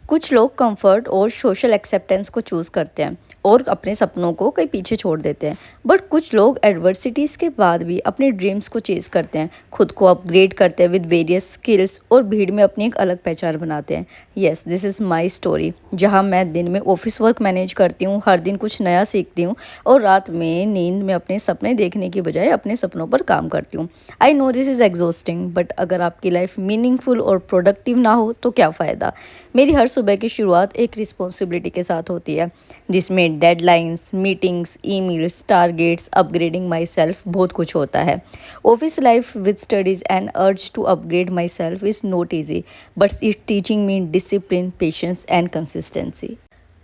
कुछ लोग कंफर्ट और सोशल एक्सेप्टेंस को चूज़ करते हैं और अपने सपनों को कहीं पीछे छोड़ देते हैं। बट कुछ लोग एडवर्सिटीज़ के बाद भी अपने ड्रीम्स को चेज़ करते हैं, खुद को अपग्रेड करते हैं विद वेरियस स्किल्स और भीड़ में अपनी एक अलग पहचान बनाते हैं। Yes, this is my story, जहाँ मैं दिन में ऑफिस वर्क मैनेज करती हूँ, हर दिन कुछ नया सीखती हूँ और रात में नींद में अपने सपने देखने की बजाय अपने सपनों पर काम करती हूँ। I know this is exhausting, but अगर आपकी लाइफ मीनिंगफुल और प्रोडक्टिव ना हो तो क्या फ़ायदा। मेरी हर सुबह की शुरुआत एक रिस्पॉन्सिबिलिटी के साथ होती है, जिसमें deadlines, meetings, emails, targets, upgrading myself, बहुत कुछ होता है। Office life with studies and urge to upgrade myself is not easy, but it teaching me discipline, patience and consistency.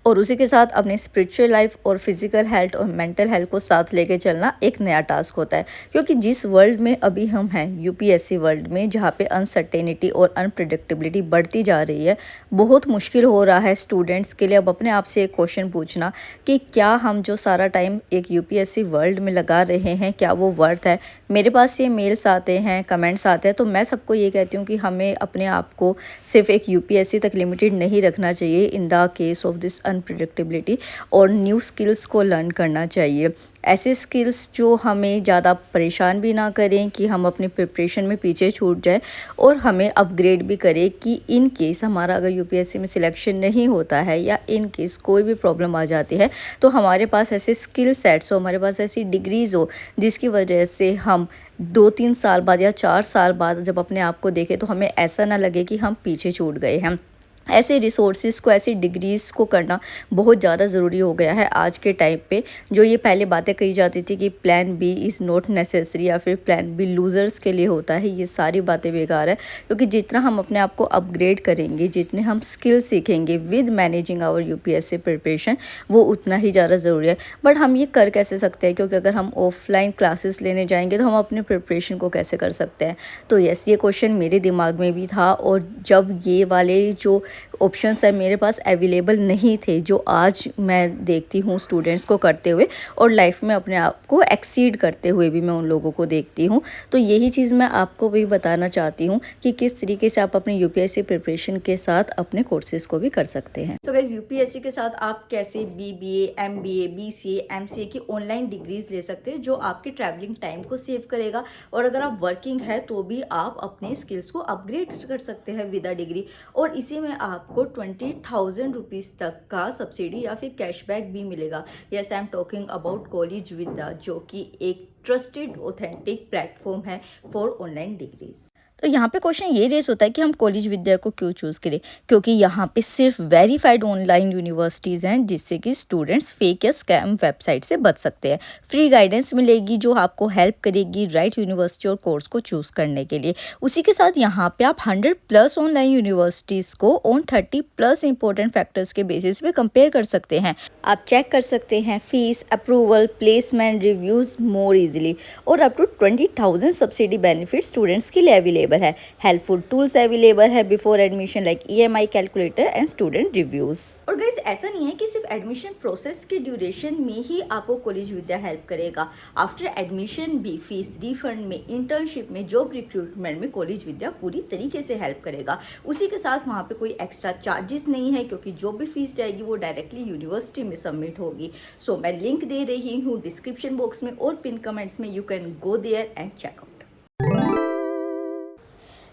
और उसी के साथ अपनी स्पिरिचुअल लाइफ और फिजिकल हेल्थ और मेंटल हेल्थ को साथ लेके चलना एक नया टास्क होता है, क्योंकि जिस वर्ल्ड में अभी हम हैं, यूपीएससी वर्ल्ड में, जहाँ पे अनसर्टेनिटी और अनप्रिडिक्टेबिलिटी बढ़ती जा रही है, बहुत मुश्किल हो रहा है स्टूडेंट्स के लिए अब अपने आप से एक क्वेश्चन पूछना कि क्या हम जो सारा टाइम एक यूपीएससी वर्ल्ड में लगा रहे हैं, क्या वो वर्थ है। मेरे पास ये मेल्स आते हैं, कमेंट्स आते हैं, तो मैं सबको ये कहती हूँ कि हमें अपने आप को सिर्फ एक यूपीएससी तक लिमिटेड नहीं रखना चाहिए in the case of this unpredictability, और न्यू स्किल्स को लर्न करना चाहिए। ऐसे स्किल्स जो हमें ज़्यादा परेशान भी ना करें कि हम अपनी प्रिपरेशन में पीछे छूट जाए, और हमें अपग्रेड भी करें कि इन केस हमारा अगर यूपीएससी में सिलेक्शन नहीं होता है या इन केस कोई भी प्रॉब्लम आ जाती है, तो हमारे पास ऐसे स्किल सेट्स हो, हमारे पास ऐसी डिग्रीज़ हो, जिसकी वजह से हम 2-3 साल बाद या 4 साल बाद जब अपने आप को देखें तो हमें ऐसा ना लगे कि हम पीछे छूट गए हैं। ऐसे रिसोर्सेज को, ऐसी डिग्रीज़ को करना बहुत ज़्यादा ज़रूरी हो गया है आज के टाइम पे। जो ये पहले बातें कही जाती थी कि plan B is not necessary या फिर प्लान बी लूज़र्स के लिए होता है, ये सारी बातें बेकार है, क्योंकि जितना हम अपने आप को अपग्रेड करेंगे, जितने हम स्किल सीखेंगे with managing our UPSC preparation, वो उतना ही ज़्यादा ज़रूरी है। बट हम ये कर कैसे सकते हैं, क्योंकि अगर हम ऑफलाइन क्लासेस लेने जाएंगे तो हम अपने प्रिपरेशन को कैसे कर सकते हैं। तो यस, ये क्वेश्चन मेरे दिमाग में भी था, और जब ये वाले जो ऑप्शंस है मेरे पास अवेलेबल नहीं थे, जो आज मैं देखती हूँ स्टूडेंट्स को करते हुए और लाइफ में अपने आप को एक्सीड करते हुए भी मैं उन लोगों को देखती हूँ। तो यही चीज़ मैं आपको भी बताना चाहती हूँ कि किस तरीके से आप अपने यूपीएससी प्रिपरेशन के साथ अपने कोर्सेज को भी कर सकते हैं। तो गाइस, यूपीएससी के साथ आप कैसे बीबीए, एमबीए, बीसीए, एमसीए की ऑनलाइन डिग्रीज ले सकते हैं, जो आपके ट्रैवलिंग टाइम को सेव करेगा, और अगर आप वर्किंग है तो भी आप अपने स्किल्स को अपग्रेड कर सकते हैं विद अ डिग्री। और इसी में आपको 20,000 रुपीज़ तक का सब्सिडी या फिर कैशबैक भी मिलेगा। Yes, I am talking about College Vidya, जो कि एक ट्रस्टेड ऑथेंटिक प्लेटफॉर्म है फॉर ऑनलाइन डिग्रीज। तो यहाँ पे क्वेश्चन ये रेस होता है कि हम कॉलेज विद्या को क्यों चूज़ करें, क्योंकि यहाँ पे सिर्फ वेरीफाइड ऑनलाइन यूनिवर्सिटीज़ हैं, जिससे कि स्टूडेंट्स फेक या स्कैम वेबसाइट से बच सकते हैं। फ्री गाइडेंस मिलेगी जो आपको हेल्प करेगी राइट यूनिवर्सिटी और कोर्स को चूज़ करने के लिए। उसी के साथ यहाँ पे आप 100+ ऑनलाइन यूनिवर्सिटीज़ को ऑन 30+ इंपॉर्टेंट फैक्टर्स के बेसिस पे कंपेयर कर सकते हैं। आप चेक कर सकते हैं fees, approval, placement, reviews more easily, और up to 20,000 subsidy benefit students के लिए अवेलेबल है। हेल्पफुल टूल्स अवेलेबल है before admission like EMI calculator and student reviews. और गाइस, ऐसा नहीं है कि सिर्फ एडमिशन प्रोसेस के ड्यूरेशन में ही आपको कॉलेज विद्या हेल्प करेगा। आफ्टर एडमिशन भी फीस रिफंड में, इंटर्नशिप में, जॉब रिक्रूटमेंट में कॉलेज विद्या पूरी तरीके से हेल्प करेगा। उसी के साथ वहाँ पे कोई एक्स्ट्रा चार्जेस नहीं है, क्योंकि जो भी फीस जाएगी वो डायरेक्टली यूनिवर्सिटी में सबमिट होगी। सो मैं लिंक दे रही हूँ डिस्क्रिप्शन बॉक्स में और पिन कमेंट्स में, you can go there and check out.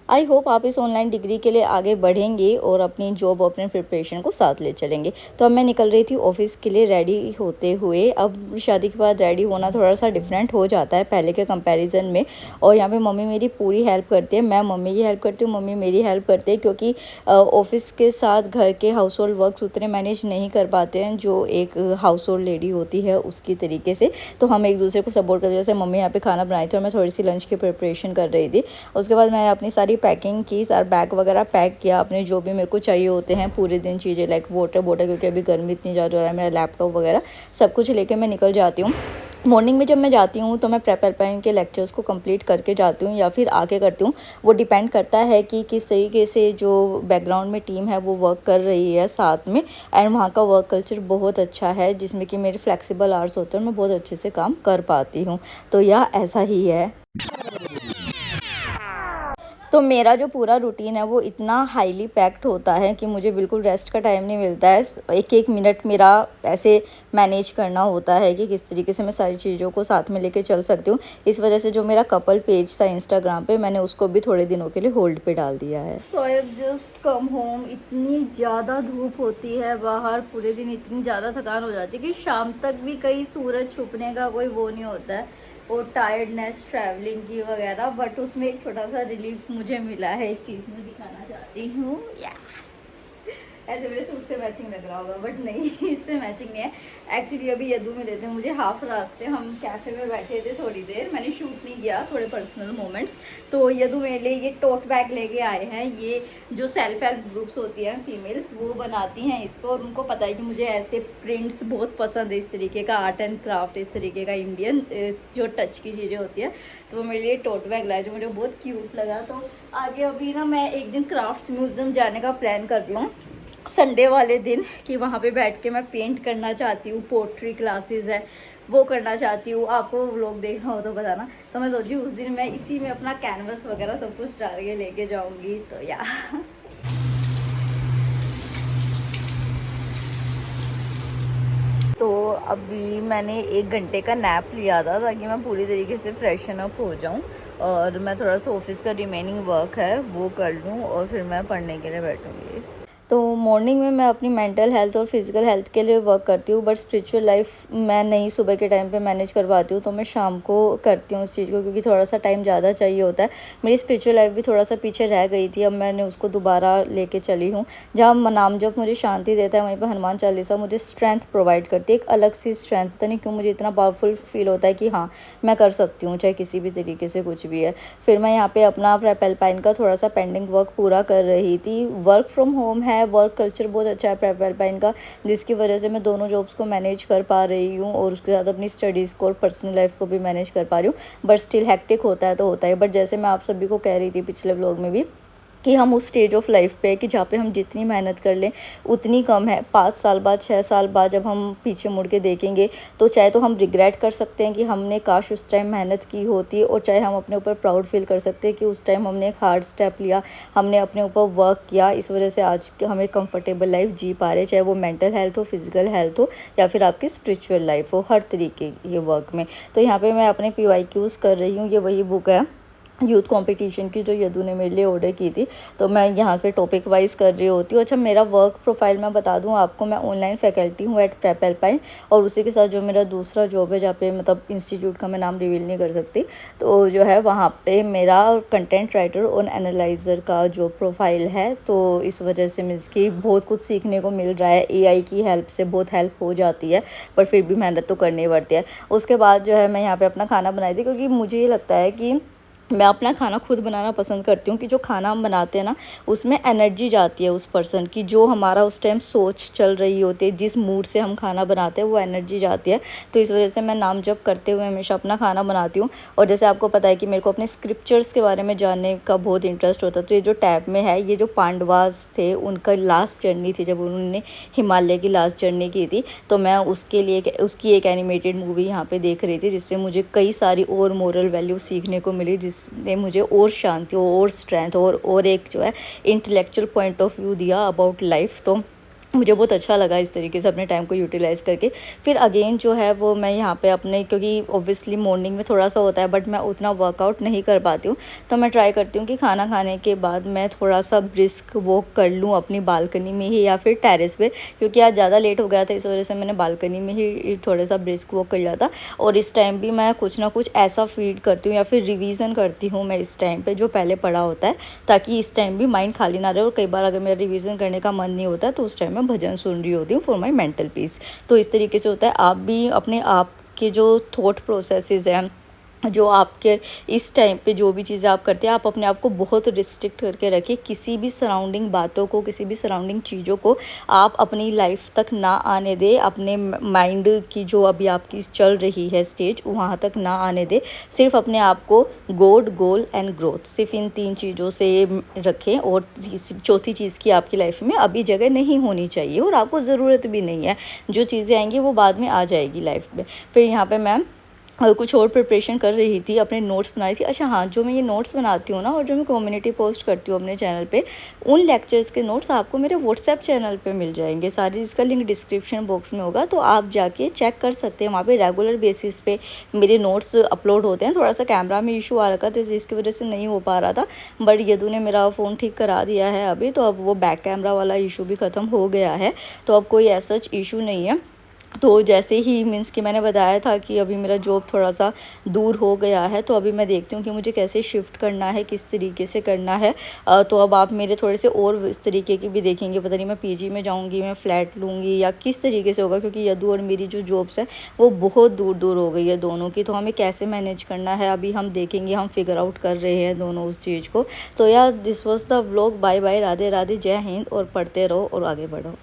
I hope आप इस ऑनलाइन डिग्री के लिए आगे बढ़ेंगे और अपनी जॉब, अपने प्रिपरेशन को साथ ले चलेंगे। तो अब मैं निकल रही थी ऑफिस के लिए रेडी होते हुए। अब शादी के बाद रेडी होना थोड़ा सा डिफरेंट हो जाता है पहले के कंपैरिजन में, और यहाँ पे मम्मी मेरी पूरी हेल्प करती है, मैं मम्मी की हेल्प करती हूँ, मम्मी मेरी हेल्प करती है, क्योंकि ऑफिस के साथ घर के हाउस होल्ड वर्क्स उतने मैनेज नहीं कर पाते हैं जो एक हाउस होल्ड लेडी होती है उसकी तरीके से। तो हम एक दूसरे को सपोर्ट करते हैं। जैसे मम्मी यहाँ पे खाना बनाई थी और मैं थोड़ी सी लंच की प्रिपरेशन कर रही थी। उसके बाद मैंने अपनी सारी पैकिंग की, सारा बैग वगैरह पैक किया, अपने जो भी मेरे को चाहिए होते हैं पूरे दिन चीज़ें, लाइक वाटर बॉटल, क्योंकि अभी गर्मी इतनी ज़्यादा हो रहा है, मेरा लैपटॉप वगैरह सब कुछ लेके मैं निकल जाती हूँ। मॉर्निंग में जब मैं जाती हूँ तो मैं प्रेप पहन के लेक्चर्स को कंप्लीट करके जाती हूँ या फिर आके करती हूँ, वो डिपेंड करता है कि किस तरीके से जो बैकग्राउंड में टीम है वो वर्क कर रही है साथ में। एंड वहाँ का वर्क कल्चर बहुत अच्छा है, जिसमें कि मेरे फ्लेक्सिबल आवर्स होते हैं और मैं बहुत अच्छे से काम कर पाती हूँ। तो यह ऐसा ही है। तो मेरा जो पूरा रूटीन है वो इतना हाईली पैक्ड होता है कि मुझे बिल्कुल रेस्ट का टाइम नहीं मिलता है। एक एक मिनट मेरा ऐसे मैनेज करना होता है कि किस तरीके से मैं सारी चीज़ों को साथ में लेके चल सकती हूँ। इस वजह से जो मेरा कपल पेज था इंस्टाग्राम पे, मैंने उसको भी थोड़े दिनों के लिए होल्ड पे डाल दिया है। So I have just come home. इतनी ज़्यादा धूप होती है बाहर, पूरे दिन इतनी ज़्यादा थकान हो जाती है कि शाम तक भी कहीं सूरज छुपने का कोई वो नहीं होता है, और टायर्डनेस ट्रैवलिंग की वगैरह। बट उसमें एक छोटा सा रिलीफ मुझे मिला है, एक चीज़ मैं दिखाना चाहती हूँ। यस, ऐसे मेरे सूट से मैचिंग लग रहा होगा बट नहीं, इससे मैचिंग नहीं है। एक्चुअली अभी यदू मिले थे मुझे हाफ रास्ते, हम कैफ़े में बैठे थे थोड़ी देर, मैंने शूट नहीं किया, थोड़े पर्सनल मोमेंट्स। तो यदू मेरे लिए ये टोट बैग लेके आए हैं। ये जो सेल्फ हेल्प ग्रुप्स होती हैं फीमेल्स, वो बनाती हैं इसको, और उनको पता है कि मुझे ऐसे प्रिंट्स बहुत पसंद है, इस तरीके का आर्ट एंड क्राफ्ट, इस तरीके का इंडियन जो टच की चीज़ें होती है। तो वो मेरे लिए टोट बैग लाया जो मुझे बहुत क्यूट लगा। तो आगे अभी ना मैं एक दिन क्राफ्ट्स म्यूज़ियम जाने का प्लान कर रही हूँ संडे वाले दिन, कि वहाँ पे बैठ के मैं पेंट करना चाहती हूँ। पोट्री क्लासेस है वो करना चाहती हूँ। आपको व्लॉग देखना हो तो बताना। तो मैं सोची उस दिन मैं इसी में अपना कैनवस वगैरह सब कुछ डाल के लेके जाऊँगी। तो या तो अभी मैंने 1 घंटे का नैप लिया था ताकि मैं पूरी तरीके से फ्रेशन अप हो जाऊँ, और मैं थोड़ा सा ऑफिस का रिमेनिंग वर्क है वो कर लूँ, और फिर मैं पढ़ने के लिए बैठूँगी। तो मॉर्निंग में मैं अपनी मेंटल हेल्थ और फिज़िकल हेल्थ के लिए वर्क करती हूँ, बट स्पिरिचुअल लाइफ मैं नहीं सुबह के टाइम पे मैनेज कर पाती हूँ, तो मैं शाम को करती हूँ उस चीज़ को, क्योंकि थोड़ा सा टाइम ज़्यादा चाहिए होता है। मेरी स्पिरिचुअल लाइफ भी थोड़ा सा पीछे रह गई थी, अब मैंने उसको दोबारा लेके चली हूँ। जहाँ नाम जब मुझे शांति देता है, वहीं पर हनुमान चालीसा मुझे स्ट्रेंथ प्रोवाइड करती है, एक अलग सी स्ट्रेंथ। पता नहीं क्यों मुझे इतना पावरफुल फील होता है कि हाँ मैं कर सकती हूँ, चाहे किसी भी तरीके से कुछ भी है। फिर मैं यहाँ पे अपना प्रेप एल्पाइन का थोड़ा सा पेंडिंग वर्क पूरा कर रही थी। वर्क फ्रॉम होम है, वर्क कल्चर बहुत अच्छा है प्रेप एल्पाइन का, जिसकी वजह से मैं दोनों जॉब्स को मैनेज कर पा रही हूँ, और उसके साथ अपनी स्टडीज़ को और पर्सनल लाइफ को भी मैनेज कर पा रही हूँ। बट स्टिल हेक्टिक होता है तो होता है। बट जैसे मैं आप सभी को कह रही थी पिछले व्लॉग में भी, कि हम उस स्टेज ऑफ लाइफ पे है कि जहाँ पे हम जितनी मेहनत कर लें उतनी कम है। 5 साल बाद, 6 साल बाद जब हम पीछे मुड़ के देखेंगे, तो चाहे तो हम रिग्रेट कर सकते हैं कि हमने काश उस टाइम मेहनत की होती, और चाहे हम अपने ऊपर प्राउड फील कर सकते हैं कि उस टाइम हमने एक हार्ड स्टेप लिया, हमने अपने ऊपर वर्क किया। इस वजह से आज हमें कंफर्टेबल लाइफ जी पा रहे, चाहे वो मेंटल हेल्थ हो, फिजिकल हेल्थ हो, या फिर आपकी स्पिरिचुअल लाइफ हो, हर तरीके ये वर्क में। तो यहाँ पे मैं अपने PYQs कर रही हूँ। ये वही बुक है यूथ कंपटीशन की जो यदू ने मेरे लिए ऑर्डर की थी, तो मैं यहाँ पे टॉपिक वाइज कर रही होती हूँ। अच्छा, मेरा वर्क प्रोफाइल मैं बता दूँ आपको, मैं ऑनलाइन फैकल्टी हूँ एट प्रेप एल्पाइन, और उसी के साथ जो मेरा दूसरा जॉब है, जहाँ पे मतलब इंस्टीट्यूट का मैं नाम रिवील नहीं कर सकती, तो जो है वहाँ पे मेरा कंटेंट राइटर और एनालाइज़र का जो प्रोफाइल है। तो इस वजह से मीन्स कि बहुत कुछ सीखने को मिल रहा है। AI की हेल्प से बहुत हेल्प हो जाती है, पर फिर भी मेहनत तो करनी पड़ती है। उसके बाद जो है मैं यहाँ पर अपना खाना बनाई थी, क्योंकि मुझे ये लगता है कि मैं अपना खाना खुद बनाना पसंद करती हूँ, कि जो खाना हम बनाते हैं ना, उसमें एनर्जी जाती है उस पर्सन की, जो हमारा उस टाइम सोच चल रही होती है, जिस मूड से हम खाना बनाते हैं वो एनर्जी जाती है। तो इस वजह से मैं नाम जप करते हुए हमेशा अपना खाना बनाती हूँ। और जैसे आपको पता है कि मेरे को अपने स्क्रिप्चर्स के बारे में जानने का बहुत इंटरेस्ट होता है, तो ये जो टैब में है, ये जो पांडवास थे उनका लास्ट जर्नी थी, जब उन्होंने हिमालय की लास्ट जर्नी की थी, तो मैं उसके लिए उसकी एक एनिमेटेड मूवी यहाँ पे देख रही थी, जिससे मुझे कई सारी और मोरल वैल्यू सीखने को मिली, जिसने मुझे और शांति और स्ट्रेंथ और एक जो है इंटेलेक्चुअल पॉइंट ऑफ व्यू दिया अबाउट लाइफ। तो मुझे बहुत अच्छा लगा इस तरीके से अपने टाइम को यूटिलाइज़ करके। फिर अगेन जो है वो मैं यहाँ पे अपने, क्योंकि ऑब्वियसली मॉर्निंग में थोड़ा सा होता है बट मैं उतना वर्कआउट नहीं कर पाती हूँ, तो मैं ट्राई करती हूँ कि खाना खाने के बाद मैं थोड़ा सा ब्रिस्क वॉक कर लूँ अपनी बालकनी में ही, या फिर टेरेस पे, क्योंकि आज ज़्यादा लेट हो गया था, इस वजह से मैंने बालकनी में ही थोड़ा सा ब्रिस्क वॉक कर लिया था। और इस टाइम भी मैं कुछ ना कुछ ऐसा फीड करती हूँ, या फिर रिवीजन करती हूँ मैं इस टाइम पे जो पहले पढ़ा होता है, ताकि इस टाइम भी माइंड खाली ना रहे। और कई बार अगर मेरा रिवीजन करने का मन नहीं होता, तो उस टाइम मैं भजन सुन रही होती हूँ फॉर माई मेंटल पीस। तो इस तरीके से होता है। आप भी अपने आप के जो थॉट प्रोसेसेस हैं, जो आपके इस टाइम पे जो भी चीज़ें आप करते हैं, आप अपने आप को बहुत रिस्ट्रिक्ट करके रखिए। किसी भी सराउंडिंग बातों को, किसी भी सराउंडिंग चीज़ों को आप अपनी लाइफ तक ना आने दें। अपने माइंड की जो अभी आपकी चल रही है स्टेज, वहाँ तक ना आने दें। सिर्फ अपने आप को गॉड, गोल एंड ग्रोथ, सिर्फ इन 3 चीज़ों से रखें। और चौथी चीज़ की आपकी लाइफ में अभी जगह नहीं होनी चाहिए, और आपको ज़रूरत भी नहीं है। जो चीज़ें आएंगी वो बाद में आ जाएगी लाइफ में। फिर यहाँ पर मैं कुछ और प्रिपरेशन कर रही थी, अपने नोट्स बना रही थी। अच्छा हाँ, जो मैं ये नोट्स बनाती हूँ ना और जो मैं कम्युनिटी पोस्ट करती हूँ अपने चैनल पे, उन लेक्चर्स के नोट्स आपको मेरे व्हाट्सएप चैनल पे मिल जाएंगे सारी, इसका लिंक डिस्क्रिप्शन बॉक्स में होगा, तो आप जाके चेक कर सकते हैं। वहाँ पे रेगुलर बेसिस पे मेरे नोट्स अपलोड होते हैं। थोड़ा सा कैमरा में इशू आ रखा था जिसकी वजह से नहीं हो पा रहा था, बट यदु ने मेरा फ़ोन ठीक करा दिया है अभी, तो अब वो बैक कैमरा वाला इशू भी ख़त्म हो गया है, तो अब कोई ऐसा इशू नहीं है। तो जैसे ही मीन्स कि मैंने बताया था कि अभी मेरा जॉब थोड़ा सा दूर हो गया है, तो अभी मैं देखती हूँ कि मुझे कैसे शिफ्ट करना है, किस तरीके से करना है। तो अब आप मेरे थोड़े से और इस तरीके की भी देखेंगे, पता नहीं मैं पीजी में जाऊँगी, मैं फ़्लैट लूँगी या किस तरीके से होगा, क्योंकि यदु और मेरी जो जॉब्स है वो बहुत दूर दूर हो गई है दोनों की, तो हमें कैसे मैनेज करना है अभी हम देखेंगे, हम फिगर आउट कर रहे हैं दोनों उस चीज़ को। तो यार this was the vlog. Bye bye, Radhe Radhe, जय हिंद, और पढ़ते रहो और आगे बढ़ो।